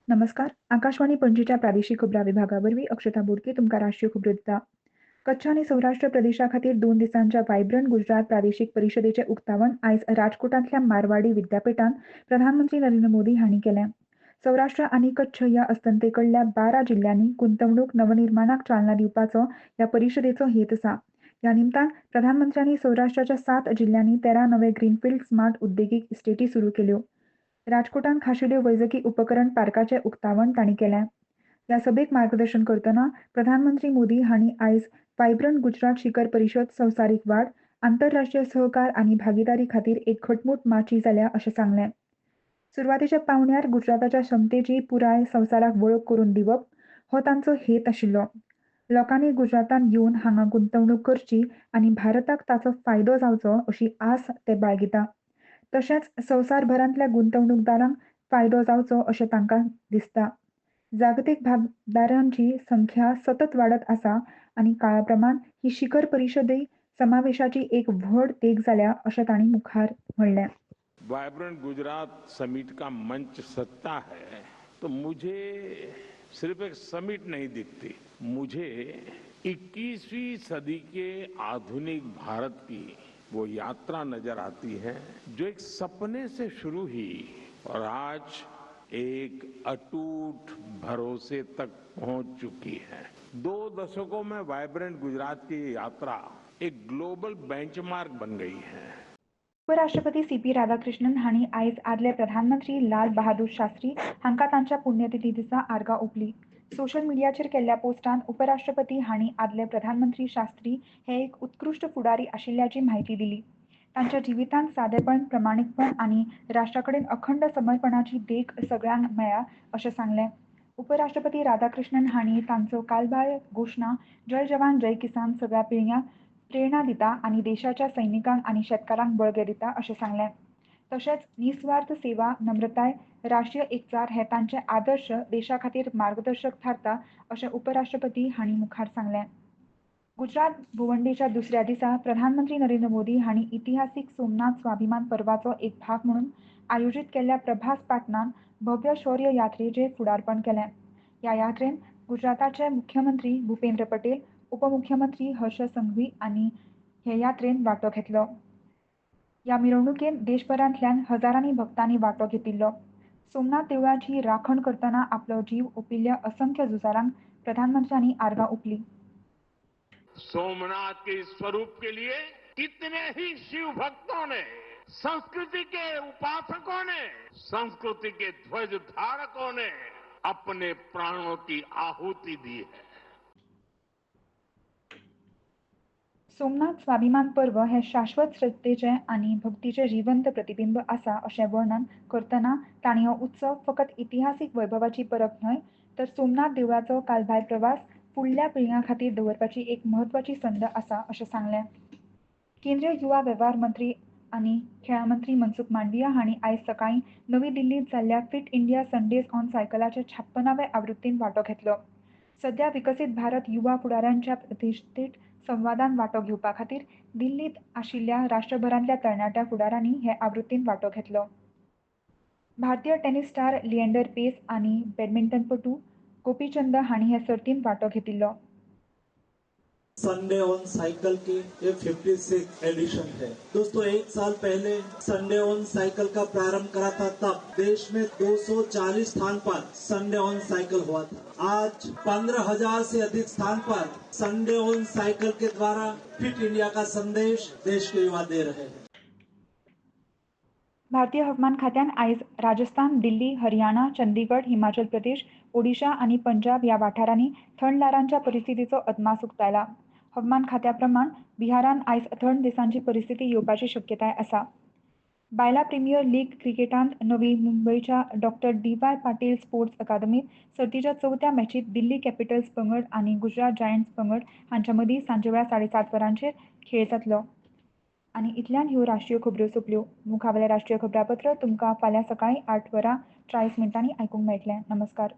नमस्कार. आकाशवाणी पणजीच्या प्रादेशीक खबरां विभागावरवीं अक्षता बोडके तुमकां राष्ट्रीय खबरो दिता. कच्छ आनी सौराष्ट्र प्रदेशा खातीर 2 दिसांच्या व्हायब्रंट गुजरात प्रादेशीक परिशदेचें उक्तावण आयज राजकोटांतल्या मारवाडी विद्यापीठांत प्रधानमंत्री नरेंद्र मोदी हांणी केलें. सौराष्ट्र आनी कच्छ ह्या अस्तंतेकडल्या 12 जिल्ल्यांनी गुंतवणूक नवनिर्माणाक चालना दिवपाचो ह्या परिशदेचो हेत आसा. ह्या निमतान प्रधानमंत्र्यांनी सौराष्ट्राच्या 7 जिल्ल्यांनी 13 नवे ग्रीनफील्ड स्मार्ट उद्देगीक इस्टेटी सुरू केल्यो. राजकोटांत खाशेल्यो वैजकी उपकरण पार्काचें उक्तावण तांणी केलें. ह्या सभेक मार्गदर्शन करतना प्रधानमंत्री मोदी हांणी आयज व्हायब्रंट गुजरात शिखर परिशद संवसारीक वाड, आंतरराष्ट्रीय सहकार आनी भागीदारी खातीर एक घटमूट माची जाल्या अशें सांगलें. सुरवातेच्या पावण्यार गुजराताच्या क्षमतेची पुराय संवसाराक वळख करून दिवप हो तांचो हेत आशिल्लो. लोकांनी गुजरातांत येवन हांगा गुंतवणूक करची आनी भारताक ताचो फायदो जावचो अशी आस ते बाळगिता. तशेंच संवसारभरांतल्या गुंतवणूकदारांक फायदो जावचो अशें तांकां दिसता. जागतीक भागीदारांची संख्या सतत वाडत आसा आनी काळा प्रमाण ही शिखर परिशदय समावेशाची एक व्हड देख जाल्या अशें तांणी मुखार म्हणलें. वाइब्रेंट गुजरात समिट का मंच सजता है तो मुझे सिर्फ एक समिट नहीं दिखती, मुझे 21वीं सदी के आधुनिक भारत की वो यात्रा नजर आती है जो एक सपने से शुरू हुई और आज एक अटूट भरोसे तक पहुंच चुकी है। 2 दशकों में वाइब्रेंट गुजरात की यात्रा एक ग्लोबल बेंचमार्क बन गई है। उपराष्ट्रपती सी.पी. राधाकृष्णन हांणी आयज आदले प्रधानमंत्री लाल बहादूर शास्त्री हांकां तांच्या पुण्यतिथी दिसा आर्गां ओंपलीं. सोशल मिडियाचेर केल्ल्या पोस्टांत उपराष्ट्रपती हांणी आदले प्रधानमंत्री शास्त्री हे एक उत्कृश्ट फुडारी आशिल्ल्याची म्हायती दिली. तांच्या जिवितांत सादेपण, प्रामाणीकपण आनी राष्ट्राकडेन अखंड समर्पणाची देख सगळ्यांक मेळ्ळ्या अशें सांगलें. उपराष्ट्रपती राधाकृष्णन हांणी तांचो कालबाह्य घोशणा जय जवान जय किसान सगळ्या पिळग्यांक प्रेरणा दिता आनी देशाच्या सैनिकांक आनी शेतकारांक बळगें दिता अशें सांगलें. तशेंच निस्वार्थ सेवा, नम्रताय, राष्ट्रीय एकचार हे तांचे आदर्श देशा खातीर मार्गदर्शक थारता अशें उपराष्ट्रपती हांणी मुखार सांगलें. गुजरात भोंवडेच्या दुसऱ्या दिसा प्रधानमंत्री नरेंद्र मोदी हांणी इतिहासीक सोमनाथ स्वाभिमान पर्वाचो एक भाग म्हणून आयोजीत केल्ल्या प्रभास पाटणांत भव्य शौर्य यात्रेचें फुडारपण केलें. ह्या यात्रेंत गुजराताचे मुख्यमंत्री भुपेंद्र पटेल, उपमुख्यमंत्री हर्ष संघवी आनी हे यात्रेंत वांटो घेतलो. ह्या मिरवणुकेंत देशभरांतल्यान हजारांनी भक्तांनी वांटो घेतिल्लो. सोमनाथ देवळाची राखण करतना आपलो जीव ओंपिल्ल्या असंख्य झुजारांक प्रधानमंत्र्यांनी आर्गां ओंपलीं. सोमनाथ के स्वरूप के लिए कितने ही शिव भक्तों ने, संस्कृति के उपासकों ने, संस्कृति के ध्वज धारकों ने अपने प्राणों की आहुति दी है। सोमनाथ स्वाभिमान पर्व हे शाश्वत श्रद्धेचें आनी भक्तीचें जिवंत प्रतिबिंब आसा अशें वर्णन करतना तांणी हो उत्सव फकत इतिहासीक वैभवाची परब न्हय तर सोमनाथ देवळाचो कालबाह्य प्रवास फुडल्या पिळग्यां खातीर दवरपाची एक म्हत्वाची संद आसा अशें सांगलें. केंद्रीय युवा वेव्हार मंत्री आनी खेळां मंत्री मनसुख मांडविया हांणी आयज सकाळीं नवी दिल्लींत जाल्ल्या फिट इंडिया संडेज ऑन सायकलाचे 56व्या आवृत्तींत वांटो घेतलो. सध्या विकसीत भारत युवा फुडाऱ्यांच्या प्रतिश्ठीत संवादांत वांटो घेवपा खातीर दिल्लींत आशिल्ल्या राष्ट्रभरांतल्या तरणाट्या फुडाऱ्यांनी हे आवृत्तींत वांटो घेतलो. भारतीय टेनिस स्टार लिएंडर पेस आनी बॅडमिंटनपटू गोपीचंद हांणी हे सर्तींत वांटो घेतिल्लो. संडे ऑन साइकिल की ये 56th एडिशन है। दोस्तों, एक साल पहले संडे ऑन साइकिल का प्रारंभ करा था, तब देश में 240 स्थान पर संडे ऑन साइकिल हुआ था। आज 15,000 से अधिक स्थान पर संडे ऑन साइकिल के द्वारा फिट इंडिया का संदेश देश के युवा दे रहे हैं। भारतीय हवामान खात्यान आयज राजस्थान, दिल्ली, हरियाणा, चंदीगड, हिमाचल प्रदेश, ओडिशा आनी पंजाब ह्या वाठारांनी थंड लारांच्या परिस्थितीचो अदमास उक्तायला. हवामान खात्या प्रमाण बिहारान आयज थंड दिसांची परिस्थिती येवपाची शक्यताय आसा. बायला प्रीमियर लीग क्रिकेटांत नवी मुंबयच्या डॉ. डी.वाय. पाटील स्पोर्ट्स अकादमीत सर्तीच्या 4थ्या मॅचीत दिल्ली कॅपिटल्स पंगड आनी गुजरात जायंट्स पंगड हांच्या मदीं सांजवेळा 7:30 वरांचेर खेळ जातलो. आनी इतल्यान ह्यो राष्ट्रीय खबरो सोंपल्यो. मुखावेलें राष्ट्रीय खबरापत्र तुमकां फाल्यां सकाळीं 8:40 आयकूंक मेळटलें. नमस्कार.